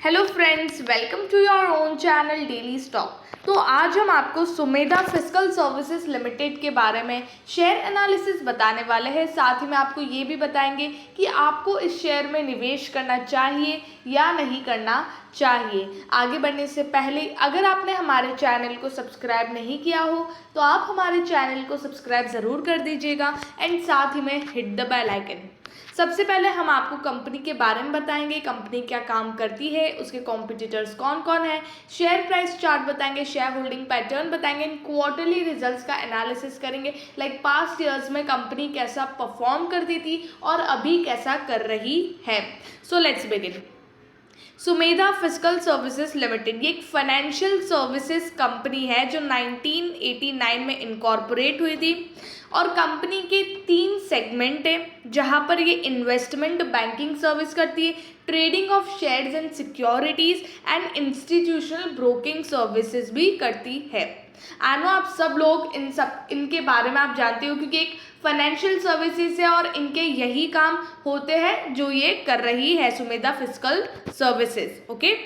Hello friends, welcome to your own channel daily stock. तो आज हम आपको सुमेधा फिस्कल सर्विसेज लिमिटेड के बारे में शेयर एनालिसिस बताने वाले हैं। साथ ही में आपको ये भी बताएंगे कि आपको इस शेयर में निवेश करना चाहिए या नहीं करना चाहिए। आगे बढ़ने से पहले अगर आपने हमारे चैनल को सब्सक्राइब नहीं किया हो तो आप हमारे चैनल को सब्सक्राइब ज़रूर कर दीजिएगा एंड साथ ही में हिट द बेल आइकन। सबसे पहले हम आपको कंपनी के बारे में बताएंगे, कंपनी क्या काम करती है, उसके कॉम्पिटिटर्स कौन कौन है, शेयर प्राइस चार्ट बताएंगे, शेयर होल्डिंग पैटर्न बताएंगे, क्वार्टरली रिजल्ट्स का एनालिसिस करेंगे, लाइक पास्ट ईयर्स में कंपनी कैसा परफॉर्म करती थी और अभी कैसा कर रही है। So let's begin. Sumedha fiscal services limited ये एक फाइनेंशियल सर्विसेज कंपनी है जो 1989 में इनकॉर्पोरेट हुई थी और कंपनी के 3 सेगमेंट है जहां पर ये इन्वेस्टमेंट बैंकिंग सर्विस करती है, trading of shares and securities and institutional broking services भी करती है। आई नो आप सब लोग इनके बारे में आप जानते हो क्योंकि एक फाइनेंशियल सर्विसेज है और इनके यही काम होते हैं जो ये कर रही है Sumedha fiscal services. Okay,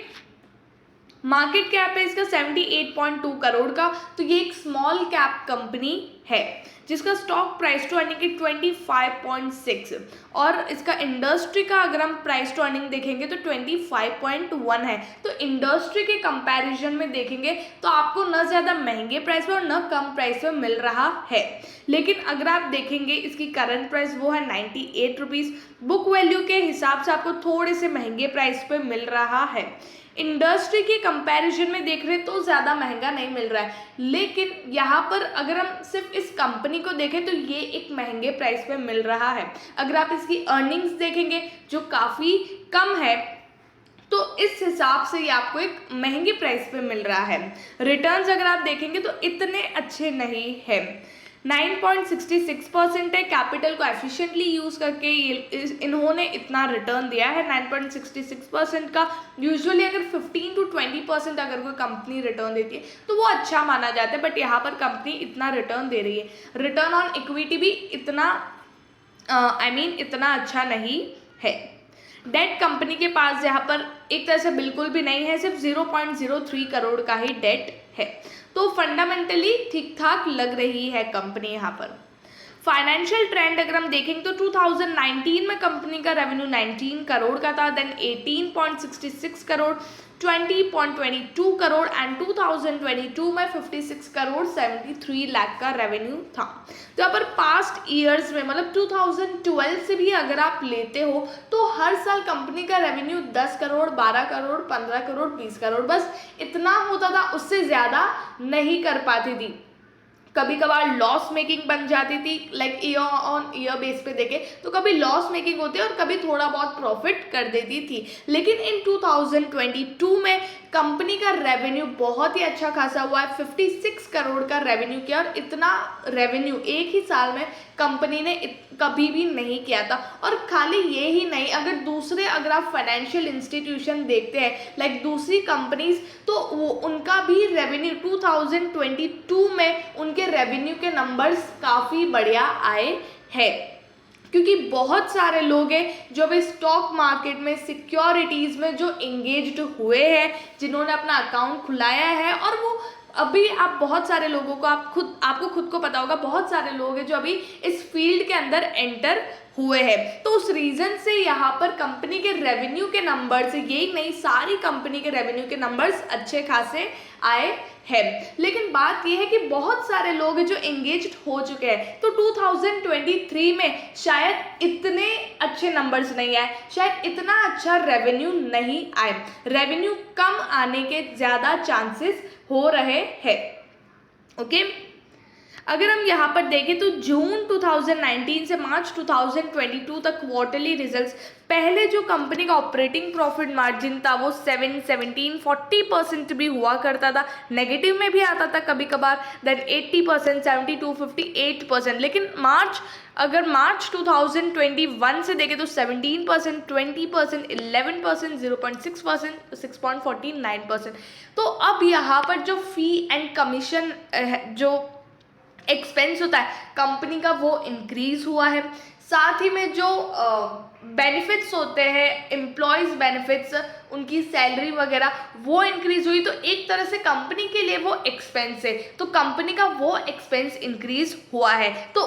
market cap है इसका 78.2 करोड़ का। तो ये एक स्मॉल कैप कंपनी है जिसका स्टॉक प्राइस टू अर्निंग है 25.6 और इसका इंडस्ट्री का अगर हम प्राइस टू अर्निंग देखेंगे तो 25.1 है। तो इंडस्ट्री के कंपैरिजन में देखेंगे तो आपको न ज़्यादा महंगे प्राइस पे और न कम प्राइस पे मिल रहा है। लेकिन अगर आप देखेंगे इसकी करंट प्राइस वो है 98 रुपीज़, बुक वैल्यू के हिसाब से आपको थोड़े से महंगे प्राइस पे मिल रहा है। इंडस्ट्री के कंपैरिजन में देख रहे तो ज़्यादा महंगा नहीं मिल रहा है, लेकिन यहाँ पर अगर हम सिर्फ इस कंपनी को देखें तो ये एक महंगे प्राइस पे मिल रहा है। अगर आप इसकी अर्निंग्स देखेंगे जो काफ़ी कम है तो इस हिसाब से ये आपको एक महंगे प्राइस पे मिल रहा है। रिटर्न्स अगर आप देखेंगे तो इतने अच्छे नहीं है, 9.66% है। कैपिटल को एफिशिएंटली यूज़ करके इन्होंने इतना रिटर्न दिया है 9.66% का। यूजुअली अगर 15 to 20% अगर कोई कंपनी रिटर्न देती है तो वो अच्छा माना जाता है, बट यहाँ पर कंपनी इतना रिटर्न दे रही है। रिटर्न ऑन इक्विटी भी इतना इतना अच्छा नहीं है। डेट कंपनी के पास यहाँ पर एक तरह से बिल्कुल भी नहीं है, सिर्फ 0.03 करोड़ का ही डेट है। तो फंडामेंटली ठीक ठाक लग रही है कंपनी। यहाँ पर फाइनेंशियल ट्रेंड अगर हम देखेंगे तो 2019 में कंपनी का रेवेन्यू 19 करोड़ का था, देन 18.66 करोड़, 20.22 करोड़ एंड 2022 में 56 करोड़ 73 लाख का रेवेन्यू था। तो यहाँ पर पास्ट ईयर्स में मतलब 2012 से भी अगर आप लेते हो तो हर साल कंपनी का रेवेन्यू 10 करोड़, 12 करोड़, 15 करोड़, 20 करोड़ बस इतना होता था, उससे ज़्यादा नहीं कर पाती थी। कभी कभार लॉस मेकिंग बन जाती थी, like year on year base पे देखे तो कभी लॉस मेकिंग होती है और कभी थोड़ा बहुत प्रॉफिट कर देती थी। लेकिन इन 2022 में कंपनी का रेवेन्यू बहुत ही अच्छा खासा हुआ है, 56 करोड़ का रेवेन्यू किया और इतना रेवेन्यू एक ही साल में कंपनी ने कभी भी नहीं किया था। और खाली ये ही नहीं, अगर आप फाइनेंशियल इंस्टीट्यूशन देखते हैं लाइक दूसरी कंपनीज तो वो उनका भी रेवेन्यू 2022 में उनके रेवेन्यू के नंबर्स काफ़ी बढ़िया आए हैं, क्योंकि बहुत सारे लोग हैं जो अभी स्टॉक मार्केट में सिक्योरिटीज़ में जो इंगेज्ड हुए हैं, जिन्होंने अपना अकाउंट खुलाया है। और वो अभी आप बहुत सारे लोगों को आपको खुद को पता होगा, बहुत सारे लोग हैं जो अभी इस फील्ड के अंदर एंटर हुए हैं। तो उस रीज़न से यहाँ पर कंपनी के रेवेन्यू के नंबर्स, यही नहीं सारी कंपनी के रेवेन्यू के नंबर्स अच्छे खासे आए हैं। लेकिन बात यह है कि बहुत सारे लोग हैं जो एंगेज्ड हो चुके हैं, तो 2023 में शायद इतने अच्छे नंबर्स नहीं आए, शायद इतना अच्छा रेवेन्यू नहीं आए, रेवेन्यू कम आने के ज़्यादा चांसेस हो रहे हैं। ओके, अगर हम यहाँ पर देखें तो जून 2019 से मार्च 2022 तक क्वार्टरली रिजल्ट्स, पहले जो कंपनी का ऑपरेटिंग प्रॉफिट मार्जिन था वो 7, 17, 40% भी हुआ करता था, नेगेटिव में भी आता था कभी कभार, देन 80%, 72, 58%। लेकिन अगर मार्च 2021 से देखें तो 17%, 20%, 11%, 0.6%, 6.49%। तो अब यहाँ पर जो फी एंड कमीशन जो एक्सपेंस होता है कंपनी का वो इंक्रीज हुआ है, साथ ही में जो बेनिफिट्स होते हैं, एम्प्लॉयज़ बेनिफिट्स, उनकी सैलरी वगैरह वो इंक्रीज हुई, तो एक तरह से कंपनी के लिए वो एक्सपेंस है, तो कंपनी का वो एक्सपेंस इंक्रीज हुआ है, तो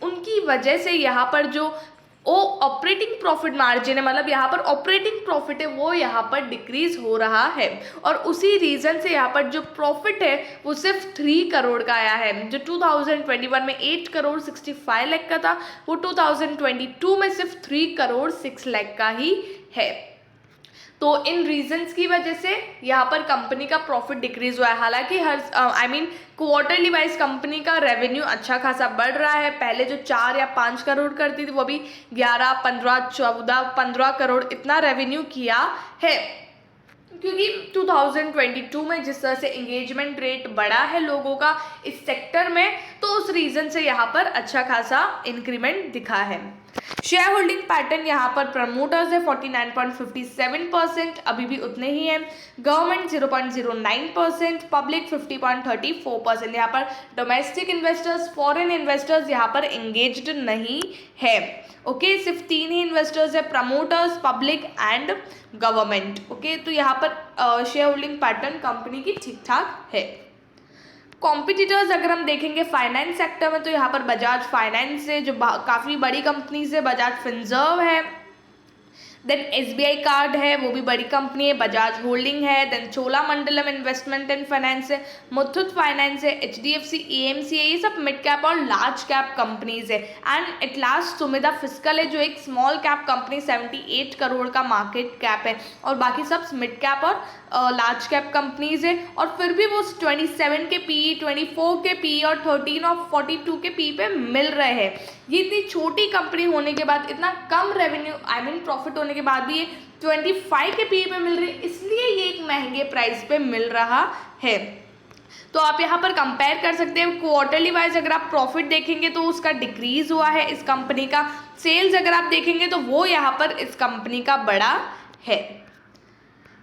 उनकी वजह से यहाँ पर जो ऑपरेटिंग प्रॉफिट मार्जिन है, मतलब यहाँ पर ऑपरेटिंग प्रॉफिट है वो यहाँ पर डिक्रीज हो रहा है, और उसी रीज़न से यहाँ पर जो प्रॉफिट है वो सिर्फ 3 करोड़ का आया है। जो 2021 में 8 करोड़ 65 लाख का था, वो 2022 में सिर्फ 3 करोड़ 6 लाख का ही है। तो इन रीजंस की वजह से यहाँ पर कंपनी का प्रॉफिट डिक्रीज हुआ है। हालांकि हर क्वार्टरली वाइज कंपनी का रेवेन्यू अच्छा खासा बढ़ रहा है। पहले जो 4 या 5 करोड़ करती थी वो भी 11, 15, 14, 15 करोड़ इतना रेवेन्यू किया है, क्योंकि 2022 में जिस तरह से एंगेजमेंट रेट बढ़ा है लोगों का इस सेक्टर में, तो उस रीज़न से यहाँ पर अच्छा खासा इंक्रीमेंट दिखा है। शेयर होल्डिंग पैटर्न यहाँ पर प्रमोटर्स है 49.57%, अभी भी उतने ही हैं। Government 0.09%, public 50.34%। यहाँ पर डोमेस्टिक इन्वेस्टर्स, फॉरेन इन्वेस्टर्स यहाँ पर एंगेज्ड नहीं है। ओके, सिर्फ 3 ही इन्वेस्टर्स है, promoters, public and government. Okay, तो यहाँ पर शेयर होल्डिंग पैटर्न कंपनी की ठीक ठाक है। कॉम्पिटिटर्स अगर हम देखेंगे फाइनेंस सेक्टर में, तो यहाँ पर बजाज फाइनेंस है जो काफ़ी बड़ी कंपनीज है, बजाज फिनसर्व है, देन SBI कार्ड है वो भी बड़ी कंपनी है, बजाज होल्डिंग है, then Cholamandalam investment and finance है, मुथूट फाइनेंस है, HDFC AMC है, ये सब मिड कैप और लार्ज कैप कंपनीज है। And at last Sumedha fiscal है जो एक स्मॉल कैप कंपनी 78 करोड़ का मार्केट कैप है, और बाकी सब मिड कैप और लार्ज कैप कंपनीज है, और फिर भी वो 27 के PE, 24 के PE और 13 और 42 के PE पे मिल रहे हैं। ये इतनी छोटी कंपनी होने के बाद, इतना कम रेवेन्यू प्रॉफिट होने के बाद भी ये 25 के PE पे मिल रही है, इसलिए ये एक महंगे प्राइस पे मिल रहा है। तो आप यहाँ पर कंपेयर कर सकते हैं। क्वार्टरली वाइज अगर आप प्रॉफिट देखेंगे तो उसका डिक्रीज हुआ है इस कंपनी का। सेल्स अगर आप देखेंगे तो वो यहाँ पर इस कंपनी का बड़ा है।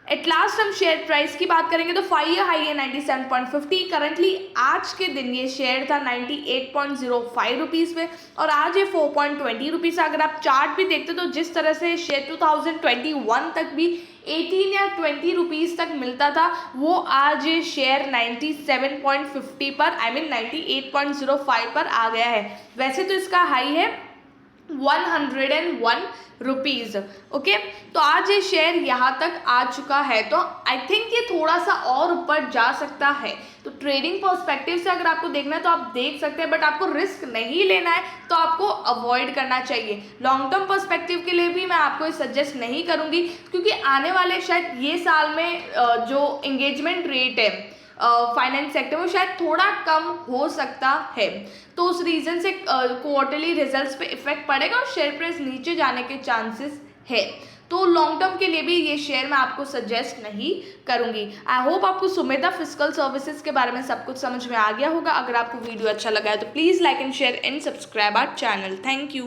एट लास्ट हम शेयर प्राइस की बात करेंगे तो 5 ईयर हाई है 97.50। करंटली आज के दिन ये शेयर था 98.05 रुपीज़ पे, और आज ये 4.20 रुपीज़। अगर आप चार्ट भी देखते तो जिस तरह से शेयर 2021 तक भी 18 या 20 रुपीज़ तक मिलता था, वो आज ये शेयर 97.50 पर 98.05 पर आ गया है। वैसे तो इसका हाई है 101 रुपीज़। ओके, तो आज ये शेयर यहाँ तक आ चुका है, तो आई थिंक ये थोड़ा सा और ऊपर जा सकता है। तो ट्रेडिंग पर्सपेक्टिव से अगर आपको देखना है तो आप देख सकते हैं, बट आपको रिस्क नहीं लेना है तो आपको अवॉइड करना चाहिए। लॉन्ग टर्म पर्सपेक्टिव के लिए भी मैं आपको सजेस्ट नहीं करूँगी, क्योंकि आने वाले शायद ये साल में जो एंगेजमेंट रेट है फाइनेंस सेक्टर में शायद थोड़ा कम हो सकता है, तो उस रीज़न से क्वार्टरली रिजल्ट्स पे इफेक्ट पड़ेगा और शेयर प्राइस नीचे जाने के चांसेस है। तो लॉन्ग टर्म के लिए भी ये शेयर मैं आपको सजेस्ट नहीं करूंगी। आई होप आपको सुमेधा फिस्कल सर्विसेज के बारे में सब कुछ समझ में आ गया होगा। अगर आपको वीडियो अच्छा लगा है तो please like and share and subscribe our channel. Thank you.